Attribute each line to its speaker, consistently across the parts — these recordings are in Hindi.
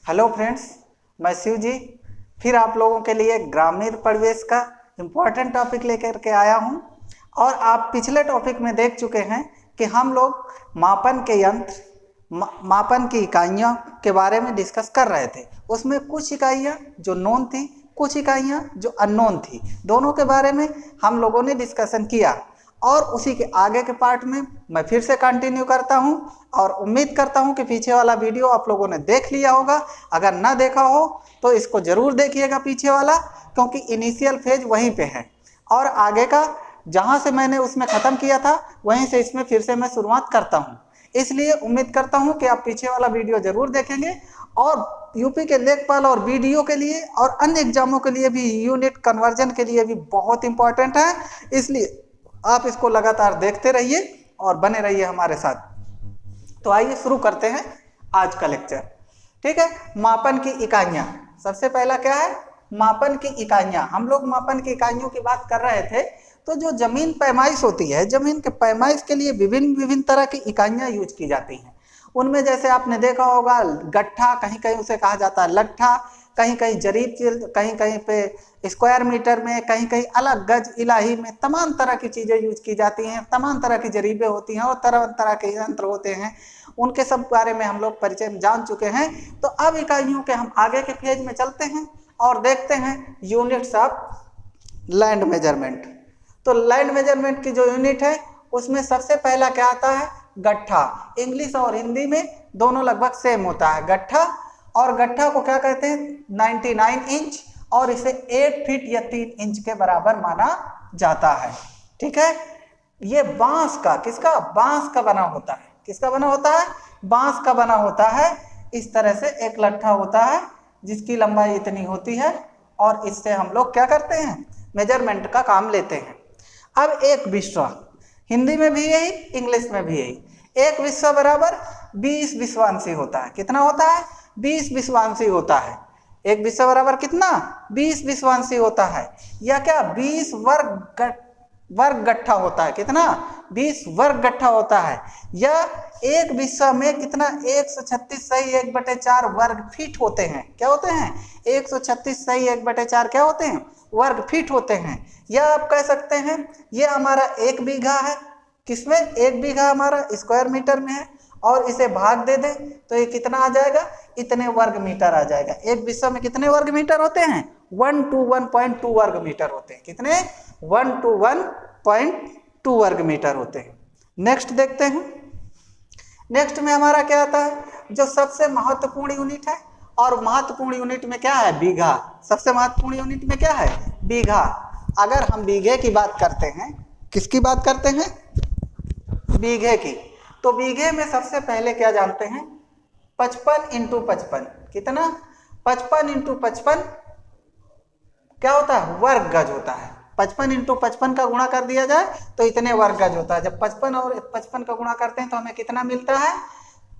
Speaker 1: हेलो फ्रेंड्स, मैं शिव जी फिर आप लोगों के लिए ग्रामीण परिवेश का इम्पोर्टेंट टॉपिक लेकर के आया हूं। और आप पिछले टॉपिक में देख चुके हैं कि हम लोग मापन के यंत्र, मापन की इकाइयों के बारे में डिस्कस कर रहे थे। उसमें कुछ इकाइयां जो नोन थी, कुछ इकाइयां जो अननोन थी, दोनों के बारे में हम लोगों ने डिस्कशन किया। और उसी के आगे के पार्ट में मैं फिर से कंटिन्यू करता हूं और उम्मीद करता हूं कि पीछे वाला वीडियो आप लोगों ने देख लिया होगा। अगर ना देखा हो तो इसको जरूर देखिएगा पीछे वाला, क्योंकि इनिशियल फेज वहीं पे है और आगे का जहां से मैंने उसमें ख़त्म किया था वहीं से इसमें फिर से मैं शुरुआत करता हूं। इसलिए उम्मीद करता हूं कि आप पीछे वाला वीडियो जरूर देखेंगे। और यूपी के लेखपाल और बीडीओ के लिए और अन्य एग्जामों के लिए भी, यूनिट कन्वर्जन के लिए भी बहुत इंपॉर्टेंट है। इसलिए आप इसको लगातार देखते रहिए और बने रहिए हमारे साथ। तो आइए शुरू करते हैं आज का लेक्चर। ठीक है, मापन की इकाइयां। सबसे पहला क्या है? मापन की इकाइयां। हम लोग मापन की इकाइयों की बात कर रहे थे। तो जो जमीन पैमाइश होती है, जमीन के पैमाइश के लिए विभिन्न विभिन्न तरह की इकाइयां यूज की जाती हैं। उनमें जैसे आपने देखा होगा गट्ठा, कहीं कहीं उसे कहा जाता है लट्ठा, कहीं कहीं जरीब, कहीं कहीं पे स्क्वायर मीटर में, कहीं कहीं अलग गज इलाही में तमाम तरह की चीज़ें यूज की जाती हैं। तमाम तरह की जरीबें होती हैं और तरह तरह के यंत्र होते हैं। उनके सब बारे में हम लोग परिचय में जान चुके हैं। तो अब इकाइयों के हम आगे के पेज में चलते हैं और देखते हैं यूनिट्स ऑफ लैंड मेजरमेंट। तो लैंड मेजरमेंट की जो यूनिट है उसमें सबसे पहला क्या आता है? गट्ठा। इंग्लिश और हिंदी में दोनों लगभग सेम होता है, गट्ठा। और गट्ठा को क्या कहते हैं? 99 इंच, और इसे 8 फीट या 3 इंच के बराबर माना जाता है। ठीक है, ये बांस का, किसका? बांस का बना होता है। किसका बना होता है? बांस का बना होता है। इस तरह से एक लट्ठा होता है जिसकी लंबाई इतनी होती है और इससे हम लोग क्या करते हैं? मेजरमेंट का काम लेते हैं। अब एक विश्वा, हिंदी में भी यही, इंग्लिश में भी यही। एक विश्वा बराबर 20 विश्वांशी होता है। कितना होता है? 20 विश्वांशी होता है। एक विश्वा बराबर कितना? 20 विश्वांशी होता है। या क्या? 20 वर्ग गट्ठा होता है। कितना? 20 वर्ग गट्ठा होता है। या एक विश्वा में कितना? 136 सही 1/4 वर्ग फीट होते हैं। क्या होते हैं? 136 सही 1/4 क्या होते हैं? वर्ग फीट होते हैं। या आप कह सकते हैं ये हमारा 1 बीघा है। किसमें? 1 बीघा हमारा स्क्वायर मीटर में है, और इसे भाग दे दें तो ये कितना आ जाएगा? इतने वर्ग मीटर आ जाएगा। एक विश्व में कितने वर्ग मीटर होते हैं? 1 to 1.2 वर्ग मीटर होते हैं। कितने? 1 to 1.2 वर्ग मीटर होते हैं। नेक्स्ट देखते हैं। नेक्स्ट में हमारा क्या आता है? जो सबसे महत्वपूर्ण यूनिट है, और महत्वपूर्ण यूनिट में क्या है? बीघा। सबसे महत्वपूर्ण यूनिट में क्या है? बीघा। अगर हम बीघे की बात करते हैं, किसकी बात करते हैं? बीघे की। तो बीघे में सबसे पहले क्या जानते हैं? 55 × 55। कितना? 55 × 55 क्या होता है? वर्ग गज होता है। 55 × 55 का गुणा कर दिया जाए तो इतने वर्ग गज होता है। जब 55 और 55 का गुणा करते हैं तो हमें कितना मिलता है?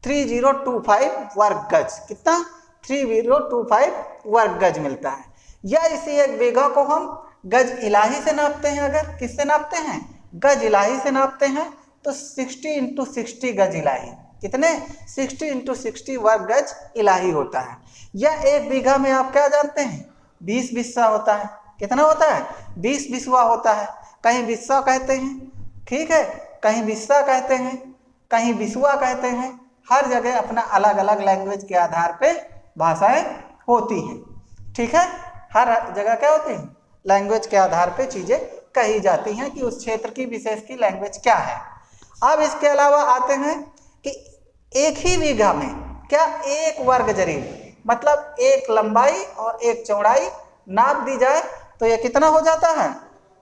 Speaker 1: 3025 वर्ग गज। कितना? 3025 वर्ग गज मिलता है। या इसी एक बीघा को हम गज इलाही से नापते हैं। अगर किससे नापते हैं? गज इलाही से नापते हैं तो 60 × 60 गज इलाही। कितने? 60 × 60 वर्ग गज इलाही होता है। या एक बीघा में आप क्या जानते हैं? 20 बिस्सा होता है। कितना होता है? 20 बिस्वा होता है। कहीं बिस्सा कहते हैं, ठीक है, कहीं बिस्सा कहते हैं, कहीं बिस्वा कहते हैं। हर जगह अपना अलग अलग लैंग्वेज के आधार पे भाषाएं होती हैं। ठीक है, हर जगह क्या होती है? लैंग्वेज के आधार पे चीजें कही जाती हैं कि उस क्षेत्र की विशेष की लैंग्वेज क्या है। अब इसके अलावा आते हैं कि एक ही बीघा में क्या? 1 वर्ग जरीब, मतलब एक लंबाई और एक चौड़ाई नाप दी जाए तो ये कितना हो जाता है?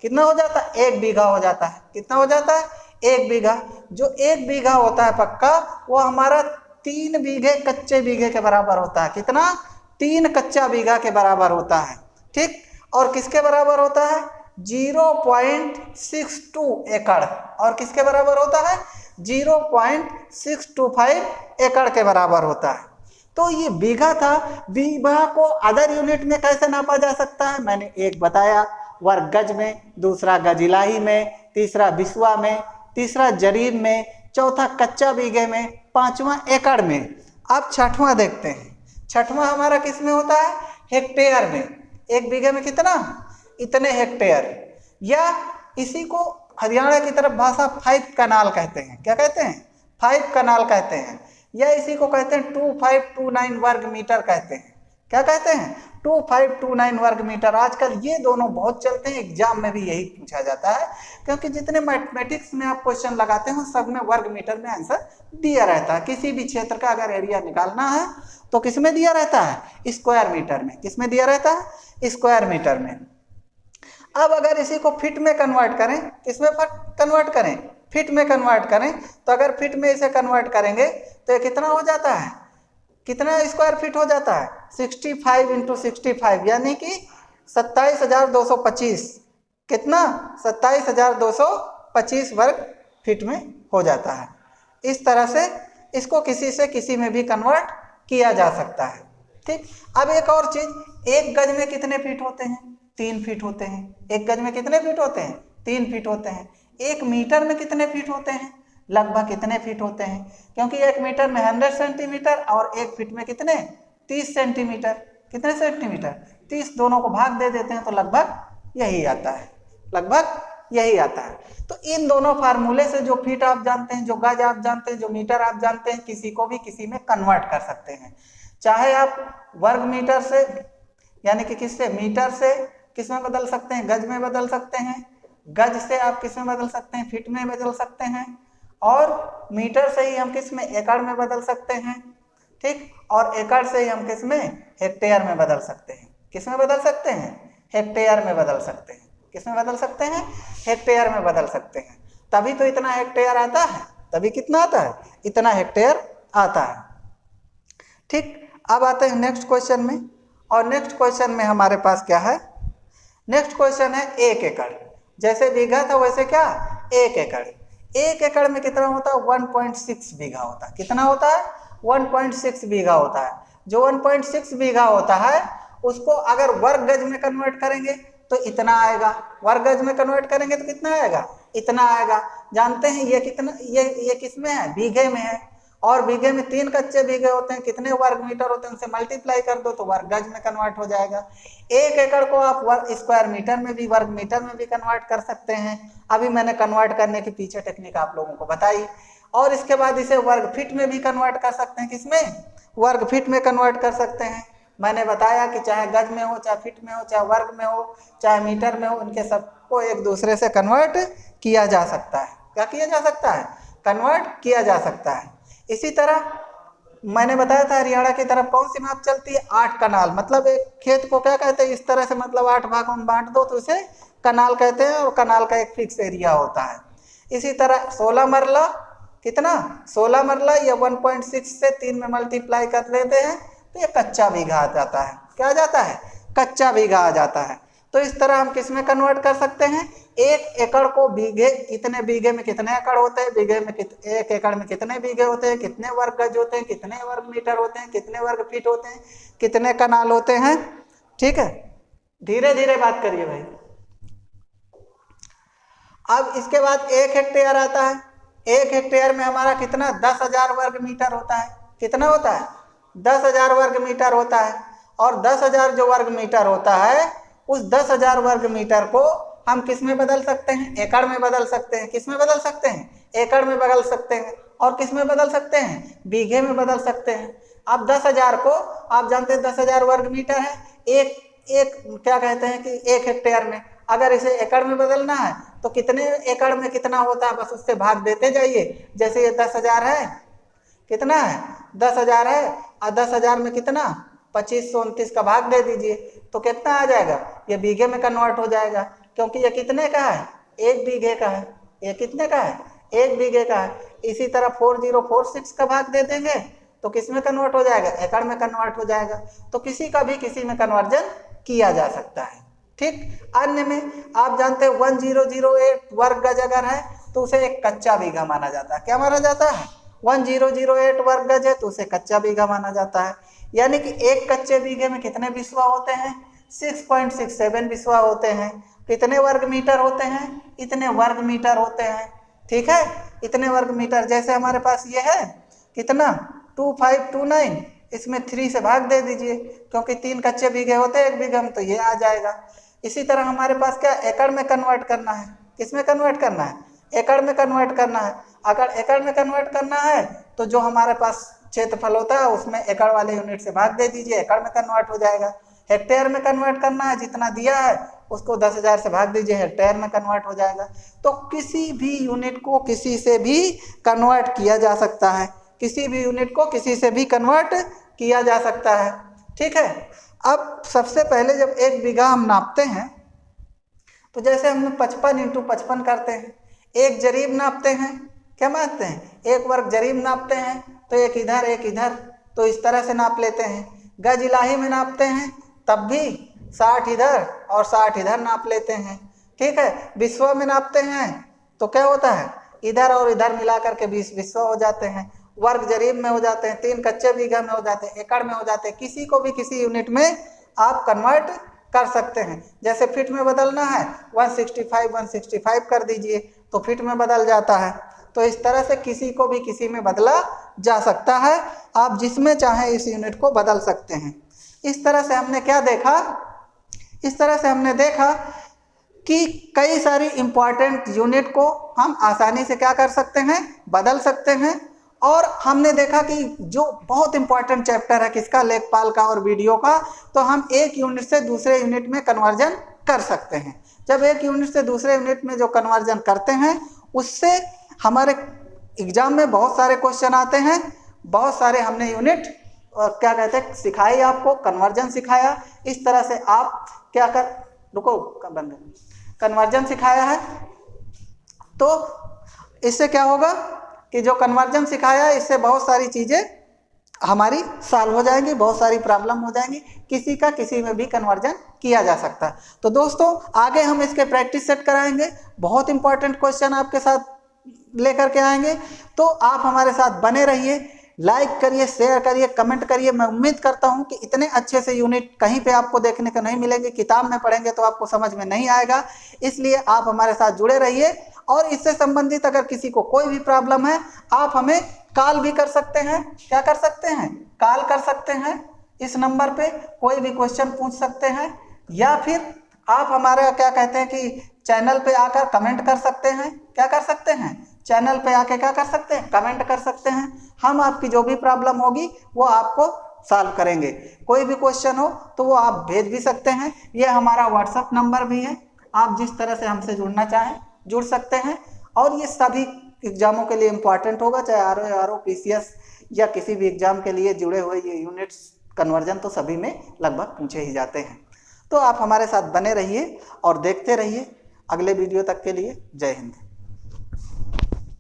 Speaker 1: कितना हो जाता है? 1 बीघा हो जाता है। कितना हो जाता है? 1 बीघा। जो 1 बीघा होता है पक्का, वो हमारा 3 बीघे कच्चे बीघे के बराबर होता है। कितना? 3 कच्चा बीघा के बराबर होता है। ठीक, और किसके बराबर होता है? 0.62 एकड़। और किसके बराबर होता है? 0.625 एकड़ के बराबर होता है। तो ये बीघा था। बीघा को अदर यूनिट में कैसे नापा जा सकता है? मैंने एक बताया, वर्ग गज में, दूसरा गज इलाही में, तीसरा बिस्वा में, तीसरा जरीब में, चौथा कच्चा बीघे में, पांचवा एकड़ में। अब छठवां देखते हैं। छठवां हमारा किस में होता है? हेक्टेयर में। 1 बीघे में कितना? इतने हेक्टेयर। या इसी को हरियाणा की तरफ भाषा 5 कनाल कहते हैं। क्या कहते हैं? 5 कनाल कहते हैं। या इसी को कहते हैं 2529 वर्ग मीटर कहते हैं। क्या कहते हैं? 2529 वर्ग मीटर। आजकल ये दोनों बहुत चलते हैं, एग्जाम में भी यही पूछा जाता है, क्योंकि जितने मैथमेटिक्स में आप क्वेश्चन लगाते हैं सब में वर्ग मीटर में आंसर दिया रहता है। किसी भी क्षेत्र का अगर एरिया निकालना है तो किस में दिया रहता है? स्क्वायर मीटर में। किस में दिया रहता है? स्क्वायर मीटर में। अब अगर इसी को फीट में कन्वर्ट करें, किसमें कन्वर्ट करें? फीट में कन्वर्ट करें, तो अगर फीट में इसे कन्वर्ट करेंगे तो ये कितना हो जाता है? कितना स्क्वायर फीट हो जाता है? 65 इंटू 65 यानी कि 27,225। कितना? 27,225 वर्ग फीट में हो जाता है। इस तरह से इसको किसी से किसी में भी कन्वर्ट किया जा सकता है। ठीक। अब एक और चीज, 1 गज में कितने फीट होते हैं? 3 फीट होते हैं। 1 गज में कितने फीट होते हैं? 3 फीट होते हैं। 1 मीटर में कितने फीट होते हैं? लगभग कितने फीट होते हैं? क्योंकि 1 मीटर में 100 सेंटीमीटर और 1 फीट में कितने? 30 सेंटीमीटर। कितने सेंटीमीटर? 30। दोनों को भाग दे देते हैं तो लगभग यही आता है। लगभग यही आता है। तो इन दोनों फार्मूले से जो फीट आप जानते हैं, जो गज आप जानते हैं, जो मीटर आप जानते हैं, किसी को भी किसी में कन्वर्ट कर सकते हैं। चाहे आप वर्ग मीटर से यानी कि किससे? मीटर से किस में बदल सकते हैं? गज में बदल सकते हैं। गज से आप किस में बदल सकते हैं? फीट में बदल सकते हैं। और मीटर से ही हम किस में? एकड़ में बदल सकते हैं। ठीक। और एकड़ से ही हम किस में? हेक्टेयर में बदल सकते हैं। किस में बदल सकते हैं? हेक्टेयर में बदल सकते हैं। किस में बदल सकते हैं? हेक्टेयर में बदल सकते हैं। तभी तो इतना हेक्टेयर आता है। तभी कितना आता है? इतना हेक्टेयर आता है। ठीक। अब आते हैं नेक्स्ट क्वेश्चन में। और नेक्स्ट क्वेश्चन में हमारे पास क्या है? नेक्स्ट क्वेश्चन है 1 एकड़। जैसे बीघा था वैसे क्या? 1 एकड़। 1 एकड़ में कितना होता है? 1.6 बीघा होता है। कितना होता है? 1.6 बीघा होता है। जो 1.6 बीघा होता है उसको अगर वर्ग गज में कन्वर्ट करेंगे तो इतना आएगा। वर्ग गज में कन्वर्ट करेंगे तो कितना आएगा? इतना आएगा। जानते हैं ये कितना? ये किस में है? बीघे में है। और बीघे में 3 कच्चे बीघे होते हैं। कितने वर्ग मीटर होते हैं? उनसे मल्टीप्लाई कर दो तो वर्ग गज में कन्वर्ट हो जाएगा। 1 एकड़ को आप वर्ग स्क्वायर मीटर में भी, वर्ग मीटर में भी कन्वर्ट कर सकते हैं। अभी मैंने कन्वर्ट करने की पीछे टेक्निक आप लोगों को बताई। और इसके बाद इसे वर्ग फीट में भी कन्वर्ट कर सकते हैं। किसमें? वर्ग फीट में कन्वर्ट कर सकते हैं। मैंने बताया कि चाहे गज में हो, चाहे फीट में हो, चाहे वर्ग में हो, चाहे मीटर में हो, उनके सबको एक दूसरे से कन्वर्ट किया जा सकता है। क्या किया जा सकता है? कन्वर्ट किया जा सकता है। इसी तरह मैंने बताया था हरियाणा की तरफ कौन सी माप चलती है? 8 कनाल। मतलब एक खेत को क्या कहते हैं? इस तरह से मतलब 8 भागों में बांट दो तो उसे कनाल कहते हैं। और कनाल का एक फिक्स एरिया होता है। इसी तरह 16 मरला, कितना? 16 मरला या 1.6 से 3 में मल्टीप्लाई कर लेते हैं तो ये कच्चा बीघा आ जाता है। क्या आ जाता है? कच्चा बीघा आ जाता है। तो इस तरह हम किस में कन्वर्ट कर सकते हैं? 1 एकड़ को बीघे, कितने बीघे में कितने एकड़ होते हैं? बीघे में 1 एकड़ में कितने बीघे होते हैं? कितने वर्ग गज होते हैं? कितने वर्ग मीटर होते हैं? कितने वर्ग फीट होते हैं? कितने कनाल होते हैं? ठीक है, धीरे धीरे बात करिए भाई। अब इसके बाद 1 हेक्टेयर आता है। 1 हेक्टेयर में हमारा कितना? 10,000 वर्ग मीटर होता है। कितना होता है? 10,000 वर्ग मीटर होता है। और 10,000 जो वर्ग मीटर होता है उस 10,000 वर्ग मीटर को हम किस में बदल सकते हैं? एकड़ में बदल सकते हैं। किस में बदल सकते हैं? एकड़ में बदल सकते हैं। और किस में बदल सकते हैं? बीघे में बदल सकते हैं। अब 10,000 को आप जानते हैं 10,000 वर्ग मीटर है। एक क्या कहते हैं कि 1 हेक्टेयर में अगर इसे एकड़ में बदलना है तो कितने एकड़ में कितना होता है? बस उससे भाग देते जाइए। जैसे ये 10,000 है, कितना है? 10,000 है। और 10,000 में कितना? 2529 का भाग दे दीजिए तो कितना आ जाएगा? ये बीघे में कन्वर्ट हो जाएगा। क्योंकि ये कितने का है? 1 बीघे का है। ये कितने का है? 1 बीघे का है। इसी तरह 4046 का भाग दे देंगे तो किस में कन्वर्ट हो जाएगा? एकड़ में कन्वर्ट हो जाएगा। तो किसी का भी किसी में कन्वर्जन किया जा सकता है। ठीक। अन्य में आप जानते हैं 1008 वर्ग गज अगर है तो उसे एक कच्चा बीघा माना जाता है। क्या माना जाता है? 1008 वर्ग गज है तो उसे कच्चा बीघा माना जाता है। यानी कि एक कच्चे बीघे में कितने बिस्वा होते हैं? 6.67 बिस्वा होते हैं। कितने वर्ग मीटर होते हैं? इतने वर्ग मीटर होते हैं। ठीक है, इतने वर्ग मीटर। जैसे हमारे पास ये है कितना? 2529 इसमें 3 से भाग दे दीजिए, क्योंकि 3 कच्चे बीघे होते हैं 1 बीघा में, तो ये आ जाएगा। इसी तरह हमारे पास क्या एकड़ में कन्वर्ट करना है, किस में कन्वर्ट करना है, एकड़ में कन्वर्ट करना है। अगर एकड़ में कन्वर्ट करना है तो जो हमारे पास क्षेत्रफल होता है उसमें एकड़ वाले यूनिट से भाग दे दीजिए, एकड़ में कन्वर्ट हो जाएगा। हेक्टेयर में कन्वर्ट करना है, जितना दिया है उसको 10,000 से भाग दीजिए, हेक्टेयर में कन्वर्ट हो जाएगा। तो किसी भी यूनिट को किसी से भी कन्वर्ट किया जा सकता है, किसी भी यूनिट को किसी से भी कन्वर्ट किया जा सकता है। ठीक है। अब सबसे पहले जब 1 बीघा हम नापते हैं तो जैसे हम 55 × 55 करते हैं, एक जरीब नापते हैं, क्या मानते हैं, 1 वर्ग जरीब नापते हैं, तो एक इधर, तो इस तरह से नाप लेते हैं। गज इलाही में नापते हैं तब भी 60 इधर और 60 इधर नाप लेते हैं। ठीक है। विश्व में नापते हैं तो क्या होता है, इधर और इधर मिला करके 20 विश्व हो जाते हैं, वर्ग जरीब में हो जाते हैं, 3 कच्चे बीघा में हो जाते हैं, एकड़ में हो जाते हैं। किसी को भी किसी यूनिट में आप कन्वर्ट कर सकते हैं। जैसे फीट में बदलना है 165 कर दीजिए तो फीट में बदल जाता है। तो इस तरह से किसी को भी किसी में बदला जा सकता है, आप जिसमें चाहें इस यूनिट को बदल सकते हैं। इस तरह से हमने क्या देखा, इस तरह से हमने देखा कि कई सारी इंपॉर्टेंट यूनिट को हम आसानी से क्या कर सकते हैं, बदल सकते हैं। और हमने देखा कि जो बहुत इंपॉर्टेंट चैप्टर है किसका, लेखपाल का और वीडियो का, तो हम एक यूनिट से दूसरे यूनिट में कन्वर्जन कर सकते हैं। जब एक यूनिट से दूसरे यूनिट में जो कन्वर्जन करते हैं उससे हमारे एग्जाम में बहुत सारे क्वेश्चन आते हैं। बहुत सारे हमने यूनिट क्या कहते हैं सिखाई, आपको कन्वर्जन सिखाया। इस तरह से आप क्या कर, रुको बंद, कन्वर्जन सिखाया है। तो इससे क्या होगा कि जो कन्वर्जन सिखाया है इससे बहुत सारी चीज़ें हमारी सॉल्व हो जाएंगी, बहुत सारी प्रॉब्लम हो जाएंगी, किसी का किसी में भी कन्वर्जन किया जा सकता है। तो दोस्तों आगे हम इसके प्रैक्टिस सेट कराएंगे, बहुत इंपॉर्टेंट क्वेश्चन आपके साथ लेकर के आएंगे। तो आप हमारे साथ बने रहिए, लाइक करिए, शेयर करिए, कमेंट करिए। मैं उम्मीद करता हूं कि इतने अच्छे से यूनिट कहीं पे आपको देखने को नहीं मिलेंगे, किताब में पढ़ेंगे तो आपको समझ में नहीं आएगा। इसलिए आप हमारे साथ जुड़े रहिए। और इससे संबंधित अगर किसी को कोई भी प्रॉब्लम है आप हमें कॉल भी कर सकते हैं, क्या कर सकते हैं, कॉल कर सकते हैं। इस नंबर पे कोई भी क्वेश्चन पूछ सकते हैं, या फिर आप हमारे क्या कहते हैं कि चैनल पे आकर कमेंट कर सकते हैं। क्या कर सकते हैं, चैनल पे आके क्या कर सकते हैं, कमेंट कर सकते हैं। हम आपकी जो भी प्रॉब्लम होगी वो आपको सॉल्व करेंगे। कोई भी क्वेश्चन हो तो वो आप भेज भी सकते हैं। ये हमारा व्हाट्सएप नंबर भी है, आप जिस तरह से हमसे जुड़ना चाहें जुड़ सकते हैं। और ये सभी एग्जामों के लिए इम्पॉर्टेंट होगा, चाहे आर ओ PCS या किसी भी एग्जाम के लिए जुड़े हुए ये यूनिट्स कन्वर्जन तो सभी में लगभग पूछे ही जाते हैं। तो आप हमारे साथ बने रहिए और देखते रहिए। अगले वीडियो तक के लिए जय हिंद।